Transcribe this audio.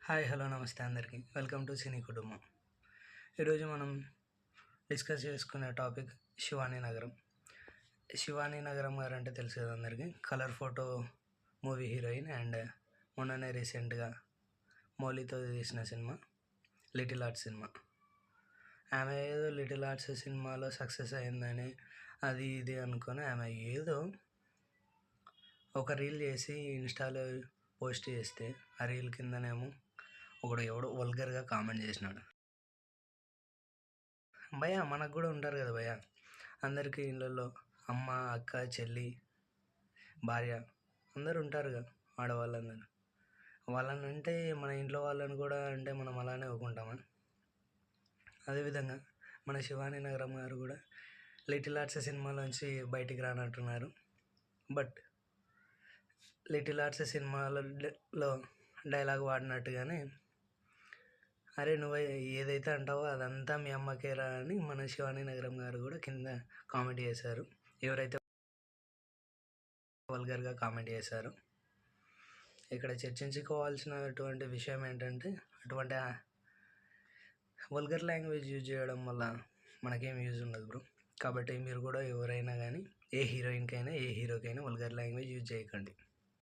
Hi hello నమస్తే అందరికీ welcome to సినీ కుటుంబం. ఈరోజు మనం డిస్కస్ చేసుకునే టాపిక్ శివానీ నగరం. శివానీ నగరం గారు అంటే తెలుసు కదా అందరికీ, colour photo movie heroine and మొన్ననే రీసెంట్గా మౌలితో తీసిన సినిమా లిటిల్ ఆర్ట్స్ సినిమా. ఆమె ఏదో లిటిల్ ఆర్ట్స్ సినిమాలో సక్సెస్ అయిందని అది ఇది అనుకొని ఆమె ఏదో ఒక రీల్ చేసి ఇన్స్టాలో పోస్ట్ చేస్తే ఆ రీల్ కిందనేమో ఎవడో వల్గర్గా కామెంట్ చేసినాడు. భయ్య మనకు కూడా ఉంటారు కదా భయ్య, అందరికీ ఇళ్ళల్లో అమ్మ, అక్క, చెల్లి, భార్య అందరూ ఉంటారు కదా ఆడవాళ్ళందరూ. వాళ్ళని అంటే మన ఇంట్లో వాళ్ళని కూడా అంటే మనం అలానే ఒప్పుకుంటామా? అదేవిధంగా మన శివానీ నగరం గారు కూడా లిటిల్ ఆర్ట్స్ సినిమాలోంచి బయటికి రానట్టున్నారు. బట్ లిటిల్ ఆర్ట్స్ సినిమాలో డైలాగ్ వాడినట్టుగానే అరే నువ్వు ఏదైతే అంటావో అదంతా మీ అమ్మకేరా అని మన శివానీ నగరం గారు కూడా కింద కామెంట్ చేశారు. ఎవరైతే వల్గర్గా కామెంట్ చేశారో ఇక్కడ చర్చించుకోవాల్సినటువంటి విషయం ఏంటంటే, అటువంటి వల్గర్ లాంగ్వేజ్ యూజ్ చేయడం వల్ల మనకేం యూజ్ ఉండదు బ్రో. కాబట్టి మీరు కూడా ఎవరైనా కానీ ఏ హీరోయిన్కైనా ఏ హీరోకైనా వల్గర్ లాంగ్వేజ్ యూజ్ చేయకండి.